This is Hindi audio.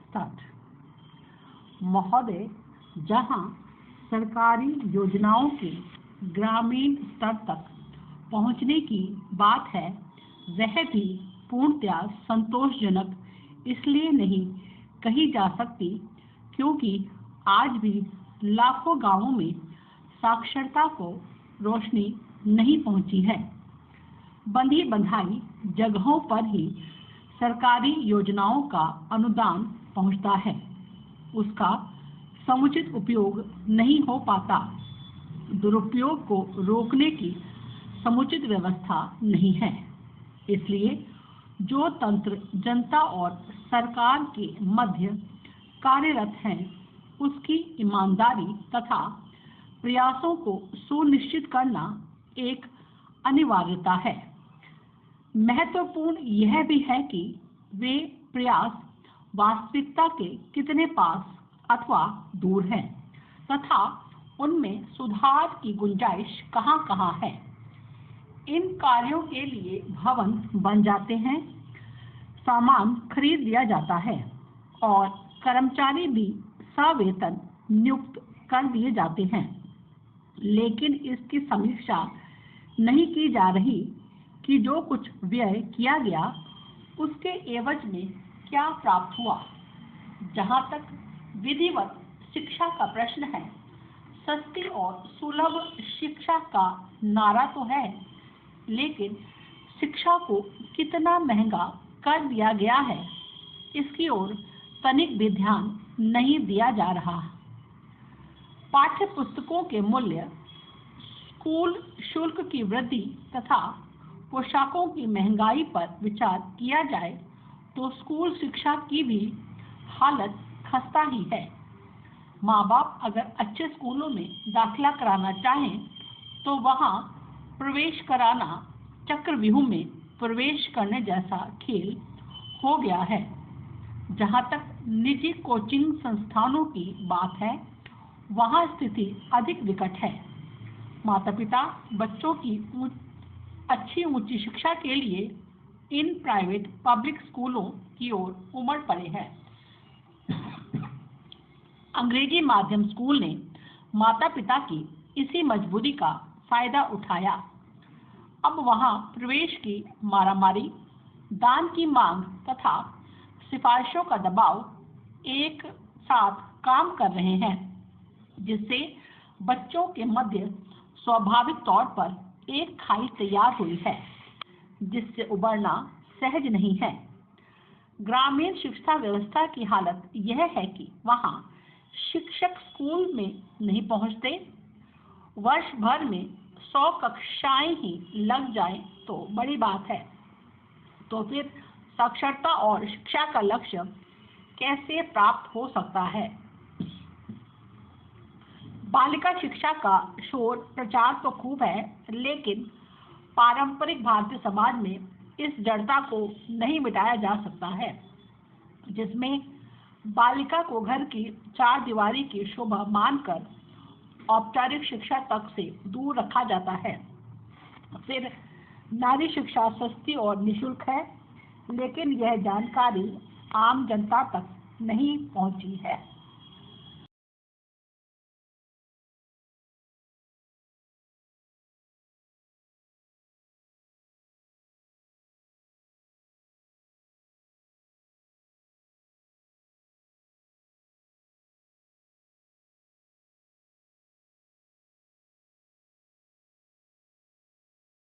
स्टार्ट। महोदय, जहां सरकारी योजनाओं के ग्रामीण स्तर तक पहुंचने की बात है, वह भी पूर्णतया संतोषजनक इसलिए नहीं कही जा सकती क्योंकि आज भी लाखों गांवों में साक्षरता को रोशनी नहीं पहुंची है। बंधी बंधाई जगहों पर ही सरकारी योजनाओं का अनुदान पहुंचता है, उसका समुचित उपयोग नहीं हो पाता। दुरुपयोग को रोकने की समुचित व्यवस्था नहीं है। इसलिए जो तंत्र जनता और सरकार के मध्य कार्यरत हैं, उसकी ईमानदारी तथा प्रयासों को सुनिश्चित करना एक अनिवार्यता है। महत्वपूर्ण यह भी है कि वे प्रयास वास्तविकता के कितने पास अथवा दूर हैं तथा उनमें सुधार की गुंजाइश कहाँ-कहाँ है। इन कार्यों के लिए भवन बन जाते हैं, सामान खरीद लिया जाता है और कर्मचारी भी सवेतन नियुक्त कर दिए जाते हैं, लेकिन इसकी समीक्षा नहीं की जा रही कि जो कुछ व्यय किया गया उसके एवज में क्या प्राप्त हुआ। जहाँ तक विधिवत शिक्षा का प्रश्न है, सस्ती और सुलभ शिक्षा का नारा तो है, लेकिन शिक्षा को कितना महंगा कर दिया गया है, इसकी ओर तनिक भी ध्यान नहीं दिया जा रहा। पाठ्य पुस्तकों के मूल्य, स्कूल शुल्क की वृद्धि तथा पोशाकों की महंगाई पर विचार किया जाए तो स्कूल शिक्षा की भी हालत खस्ता ही है। माँ बाप अगर अच्छे स्कूलों में दाखिला कराना चाहें तो वहाँ प्रवेश कराना चक्रव्यूह में प्रवेश करने जैसा खेल हो गया है। जहाँ तक निजी कोचिंग संस्थानों की बात है, वहाँ स्थिति अधिक विकट है। माता पिता बच्चों की अच्छी ऊंची शिक्षा के लिए इन प्राइवेट पब्लिक स्कूलों की ओर उमड़ पड़े हैं। अंग्रेजी माध्यम स्कूल ने माता पिता की इसी मजबूरी का फायदा उठाया। अब वहां प्रवेश की मारामारी, दान की मांग तथा सिफारिशों का दबाव एक साथ काम कर रहे हैं, जिससे बच्चों के मध्य स्वाभाविक तौर पर एक खाई तैयार हुई है, जिससे उबरना सहज नहीं है। ग्रामीण शिक्षा व्यवस्था की हालत यह है कि वहां शिक्षक स्कूल में नहीं पहुंचते। वर्ष भर में 100 कक्षाएं ही लग जाएं तो बड़ी बात है, तो फिर साक्षरता और शिक्षा का लक्ष्य कैसे प्राप्त हो सकता है। बालिका शिक्षा का शोर प्रचार तो खूब है, लेकिन पारंपरिक भारतीय समाज में इस जड़ता को नहीं मिटाया जा सकता है, जिसमें बालिका को घर की चार दीवारी की शोभा मानकर औपचारिक शिक्षा तक से दूर रखा जाता है। फिर नारी शिक्षा सस्ती और निःशुल्क है, लेकिन यह जानकारी आम जनता तक नहीं पहुंची है।